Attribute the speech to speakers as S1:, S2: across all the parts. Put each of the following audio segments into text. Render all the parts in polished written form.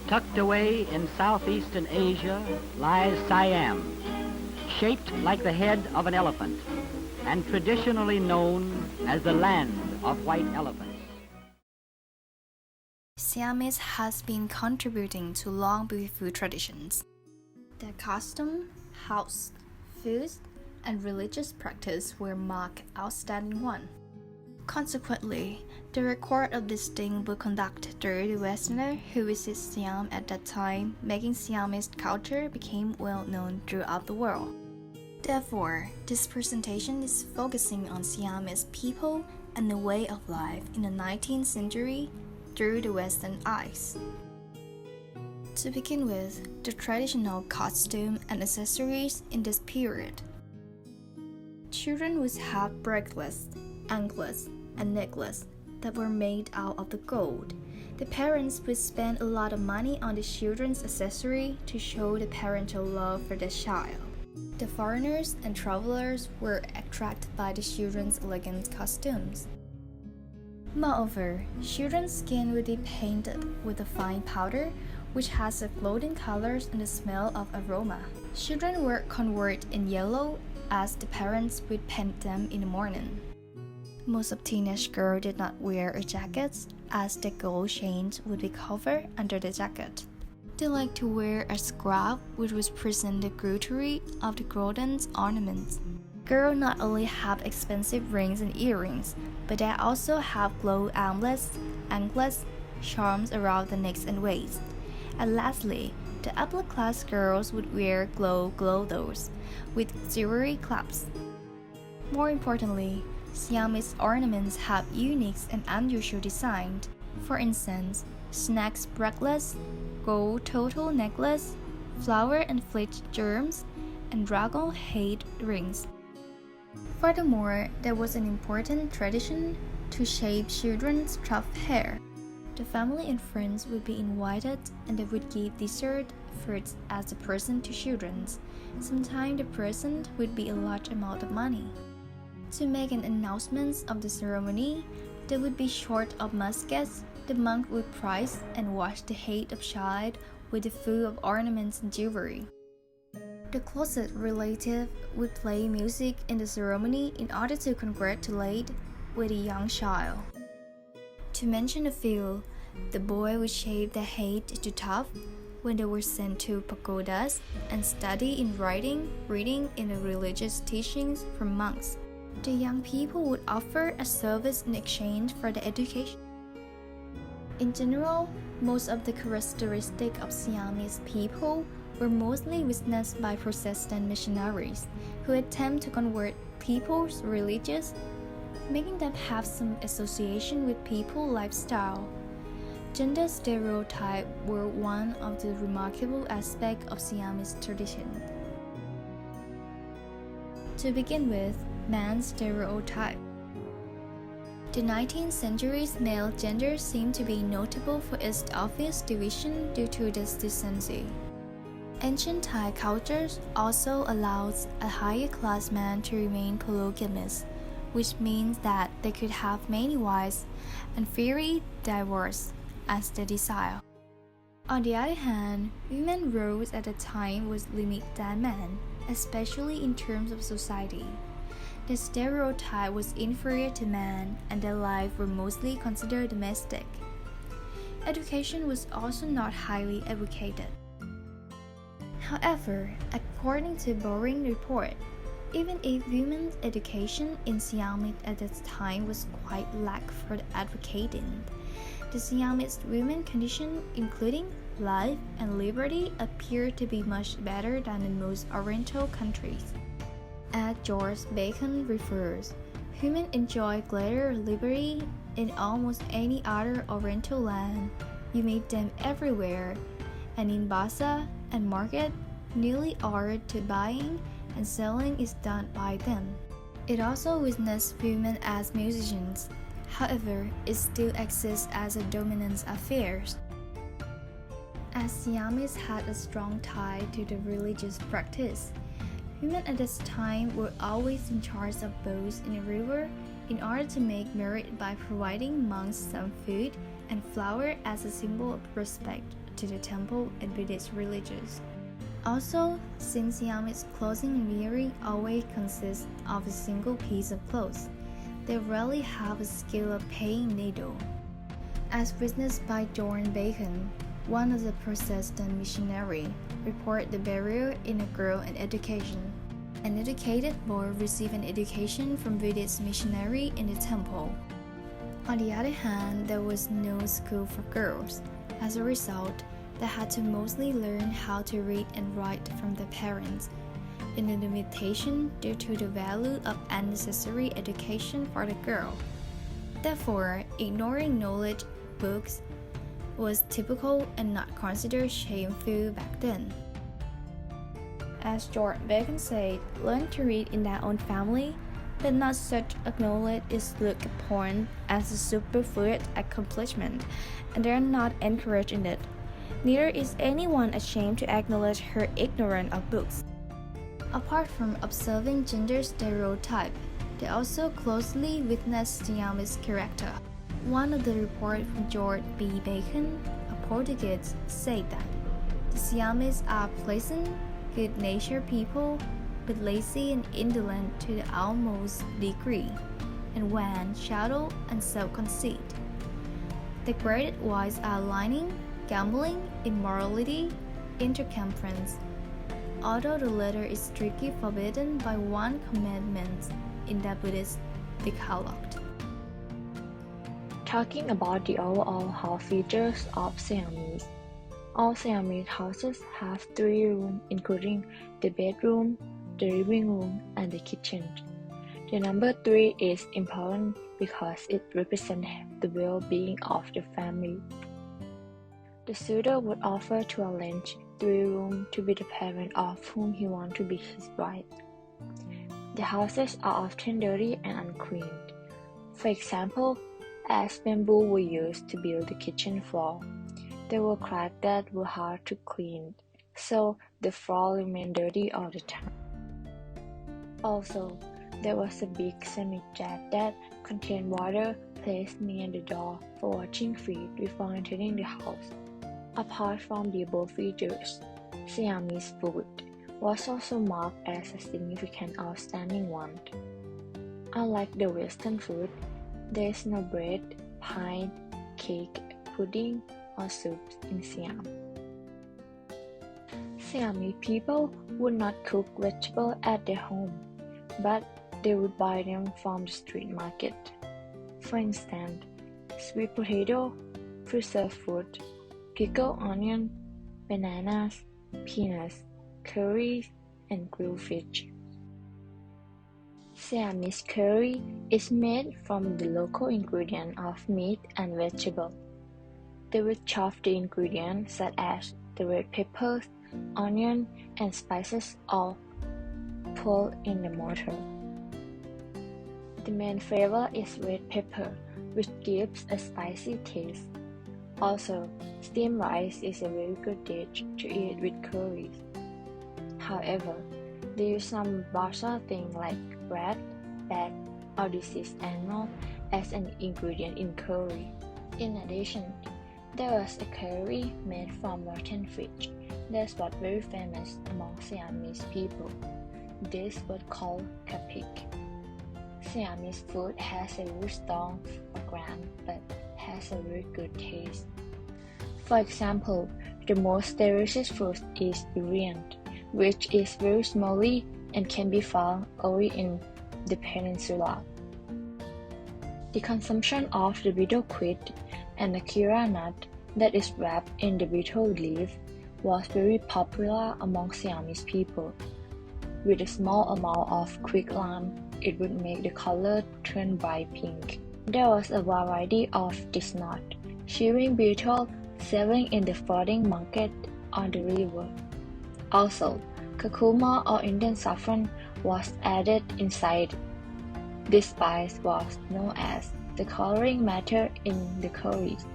S1: Tucked away in southeastern Asia lies Siam, shaped like the head of an elephant and traditionally known as the land of white elephants.
S2: Siamese has been contributing to long beautiful traditions. Their costume, house, foods, and religious practice were marked outstanding one. Consequently, the record of this thing will conduct through the Westerner who visited Siam at that time, making Siamese culture became well known throughout the world. Therefore, this presentation is focusing on Siamese people and the way of life in the 19th century through the Western eyes. To begin with, the traditional costume and accessories in this period. Children would have bracelets, anklets, and necklaces that were made out of the gold. The parents would spend a lot of money on the children's accessory to show the parental love for their child. The foreigners and travelers were attracted by the children's elegant costumes. Moreover, children's skin would be painted with a fine powder which has the golden colors and the smell of aroma. Children were covered in yellow as the parents would paint them in the morning. Most of teenage girls did not wear a jacket as the gold chains would be covered under the jacket. They liked to wear a scarf which was present the glittery of the golden ornaments. Girls not only have expensive rings and earrings, but they also have gold armlets, anklets, charms around the necks and waist. And lastly, the upper class girls would wear gold clothes with jewelry clasps. More importantly, Siamese ornaments have unique and unusual designs. For instance, snakes bracelets, gold total necklace, flower and flitch germs, and dragon head rings. Furthermore, there was an important tradition to shave children's tuft hair. The family and friends would be invited and they would give dessert fruits as a present to children. Sometimes the present would be a large amount of money. To make an announcement of the ceremony, they would be short of muskets. The monk would price and wash the head of child with the full of ornaments and jewelry. The closest relative would play music in the ceremony in order to congratulate with a young child. To mention a few, the boy would shave their head to tuft when they were sent to pagodas and study in writing, reading, and the religious teachings from monks. The young people would offer a service in exchange for their education. In general, most of the characteristics of Siamese people were mostly witnessed by Protestant missionaries who attempt to convert people's religions, making them have some association with people's lifestyle. Gender stereotypes were one of the remarkable aspects of Siamese tradition. To begin with, man's stereotype. The 19th century's male gender seemed to be notable for its obvious division due to this decency. Ancient Thai cultures also allows a higher class man to remain polygamous, which means that they could have many wives and freely divorce as they desire. On the other hand, women's roles at the time was limited than men, especially in terms of society. The stereotype was inferior to men, and their lives were mostly considered domestic. Education was also not highly educated. However, according to Boring report, even if women's education in Siam at that time was quite lack for the advocating, the Siamese women's condition, including life and liberty, appeared to be much better than in most Oriental countries. As George Bacon refers, women enjoy greater liberty in almost any other Oriental land. You meet them everywhere, and in bazaar and market, nearly all the buying and selling is done by them. It also witnessed women as musicians. However, it still exists as a dominant affair. As Siamese had a strong tie to the religious practice, women at this time were always in charge of boats in the river in order to make merit by providing monks some food and flour as a symbol of respect to the temple and Buddhist religions. Also, since Siamese clothing and wearing always consists of a single piece of clothes, they rarely have a skill of paying needle. As witnessed by John Bacon, one of the Protestant missionaries, reported the barrier in a girl in education. An educated boy received an education from Buddhist missionary in the temple. On the other hand, there was no school for girls. As a result, they had to mostly learn how to read and write from their parents, in a limitation due to the value of unnecessary education for the girl. Therefore, ignoring knowledge books was typical and not considered shameful back then. As George Bacon said, learn to read in their own family, but not such acknowledge is looked upon as a superfluous accomplishment, and they are not encouraged in it. Neither is anyone ashamed to acknowledge her ignorance of books. Apart from observing gender stereotype, they also closely witnessed Siamese character. One of the reports from George B. Bacon, a Portuguese, said that the Siamese are pleasant, good-natured people, but lazy and indolent to the utmost degree, and when shallow and self-conceit. The graded vices are lying, gambling, immorality, intertemperance, although the latter is strictly forbidden by one commandment in the Buddhist Decalogue.
S3: Talking about the overall house features of Siamese. All Siamese houses have 3 rooms, including the bedroom, the living room, and the kitchen. The number 3 is important because it represents the well-being of the family. The suitor would offer to arrange 3 rooms to be the parent of whom he wants to be his bride. The houses are often dirty and unclean. For example, as bamboo were used to build the kitchen floor, there were cracks that were hard to clean, so the floor remained dirty all the time. Also, there was a big ceramic jar that contained water placed near the door for washing feet before entering the house. Apart from the above features, Siamese food was also marked as a significant outstanding one. Unlike the Western food, there is no bread, pie, cake, pudding, or soups in Siam. Siamese people would not cook vegetables at their home, but they would buy them from the street market. For instance, sweet potato, preserved fruit, pickled onion, bananas, peanuts, curry, and grilled fish. Siamese curry is made from the local ingredient of meat and vegetable. They would chop the ingredients such as the red peppers, onion, and spices all pulled in the mortar. The main flavor is red pepper, which gives a spicy taste. Also, steamed rice is a very good dish to eat with curries. However, they use some bizarre things like rat, bat, or diseased animal as an ingredient in curry. In addition, there was a curry made from rotten fish that was very famous among Siamese people. This was called kapik. Siamese food has a very strong fragrance but has a very good taste. For example, the most delicious fruit is durian, which is very smelly and can be found only in the peninsula. The consumption of the betel quid and the kira nut that is wrapped in the betel leaf was very popular among Siamese people. With a small amount of quicklime, it would make the color turn bright pink. There was a variety of this nut, chewing betel selling in the floating market on the river. Also, curcuma or Indian saffron was added inside. This spice was known as the coloring matter in the curries,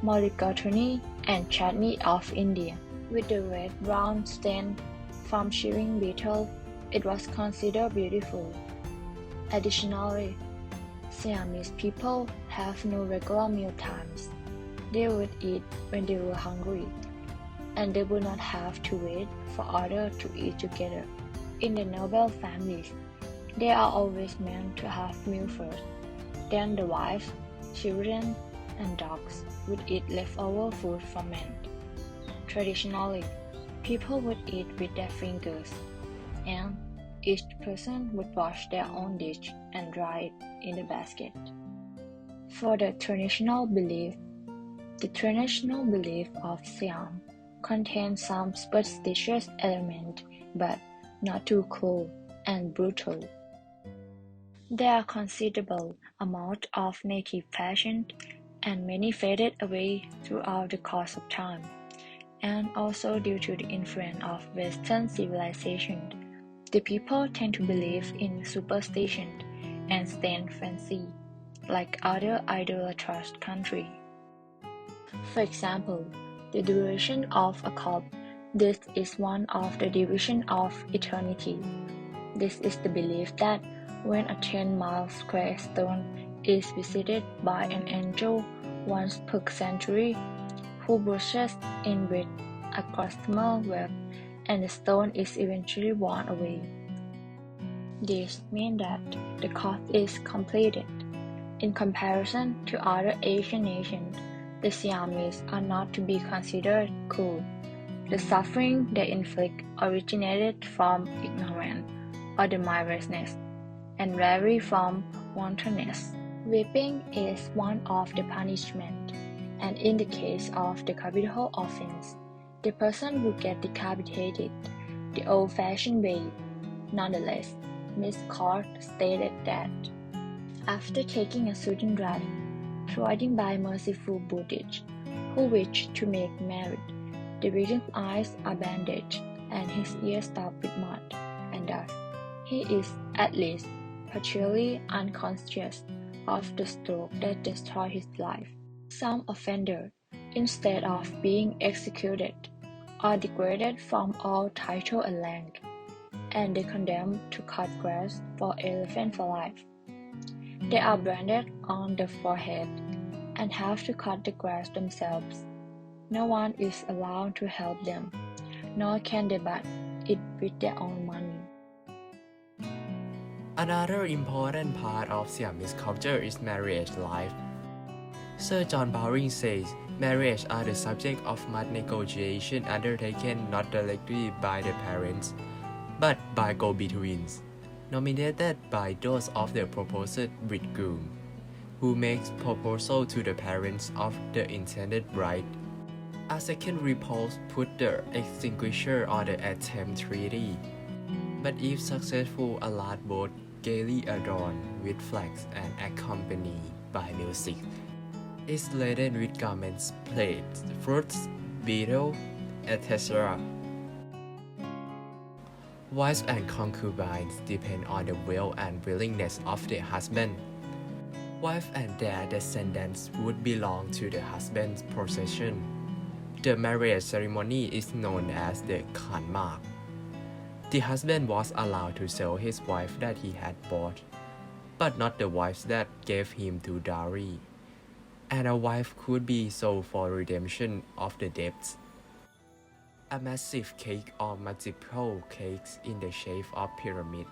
S3: mulligatawny, and chutney of India. With the red-brown stain from chewing betel, it was considered beautiful. Additionally, Siamese people have no regular meal times. They would eat when they were hungry, and they would not have to wait for others to eat together. In the noble families, they are always meant to have meal first. Then the wives, children, and dogs would eat leftover food from men. Traditionally, people would eat with their fingers, and each person would wash their own dish and dry it in the basket. For the traditional belief of Siam contains some superstitious element, but not too cruel and brutal. There are considerable amount of native fashion, and many faded away throughout the course of time, and also due to the influence of Western civilization. The people tend to believe in superstition and stand fancy, like other idolatrous countries. For example, the duration of a cup. This is one of the division of eternity. This is the belief that when a 10-mile square stone is visited by an angel once per century, who brushes in with a gossamer web, and the stone is eventually worn away. This means that the course is completed. In comparison to other Asian nations, the Siamese are not to be considered cruel. The suffering they inflict originated from ignorance or the miserliness, and vary from wantonness. Whipping is one of the punishments, and in the case of the capital offense, the person would get decapitated the old-fashioned way. Nonetheless, Miss Court stated that after taking a sudden draught, provided by merciful Buddhist, who wished to make merry, the victim's eyes are bandaged and his ears stopped with mud, and thus he is at least partially unconscious of the stroke that destroyed his life. Some offenders, instead of being executed, are degraded from all title and rank, and they condemned to cut grass for elephant for life. They are branded on the forehead and have to cut the grass themselves. No one is allowed to help them, nor can they buy it with their own money.
S4: Another important part of Siamese culture is marriage life. Sir John Bowring says, marriage are the subject of much negotiation undertaken not directly by the parents, but by go-betweens, nominated by those of the proposed bridegroom, who makes proposal to the parents of the intended bride. A second repulse put the extinguisher on the attempt treaty, but if successful, a large boat gaily adorned with flags and accompanied by music is laden with garments, plates, fruits, beetles, etc. Wives and concubines depend on the will and willingness of the husband. Wife and their descendants would belong to the husband's possession. The marriage ceremony is known as the khanmak. The husband was allowed to sell his wife that he had bought, but not the wives that gave him to dowry, and a wife could be sold for redemption of the debts. A massive cake or multiple cakes in the shape of pyramid,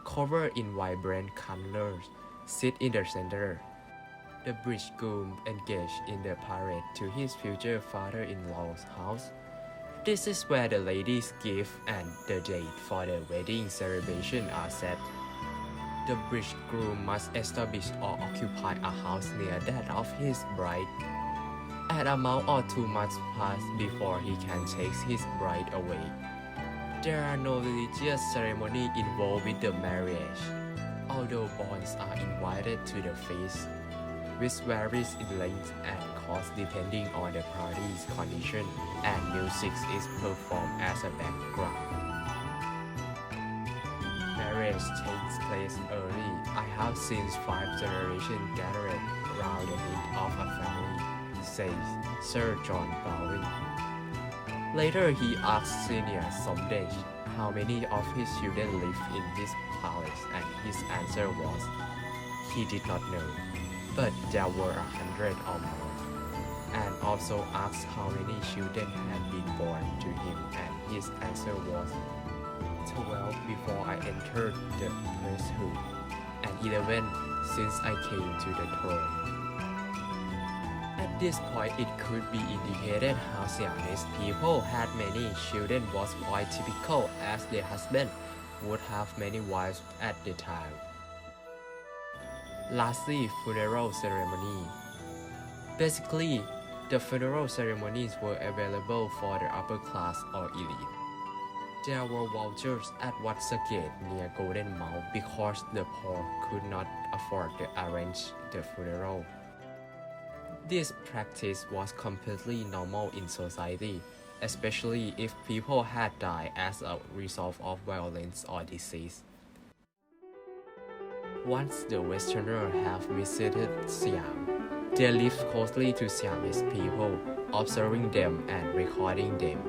S4: covered in vibrant colors, sit in the center. The bridegroom engaged in the parade to his future father-in-law's house. This is where the lady's gift and the date for the wedding celebration are set. The bridegroom must establish or occupy a house near that of his bride. A month or 2 months pass before he can take his bride away. There are no religious ceremony involved with the marriage, although bonds are invited to the feast, which varies in length and cost depending on the party's condition, and music is performed as a background. Marriage takes place early. I have seen 5 generations gathered around the head of a family, says Sir John Bowring. Later he asked Senior Somdej how many of his children lived in his palace, and his answer was, he did not know, but there were 100 or more, and also asked how many children had been born to him, and his answer was 12 before I entered the priesthood, and 11 since I came to the throne. At this point, it could be indicated how Siamese people had many children was quite typical, as their husband would have many wives at the time. Lastly, funeral ceremony. Basically, the funeral ceremonies were available for the upper class or elite. There were vultures at Watsa Gate near Golden Mount because the poor could not afford to arrange the funeral. This practice was completely normal in society, especially if people had died as a result of violence or disease. Once the Westerners have visited Siam, they lived closely to Siamese people, observing them and recording them.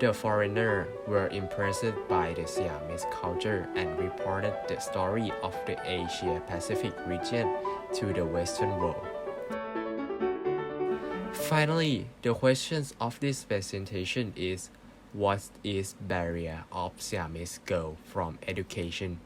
S4: The foreigners were impressed by the Siamese culture and reported the story of the Asia-Pacific region to the Western world. Finally, the question of this presentation is, what is barrier of Siamese girl from education?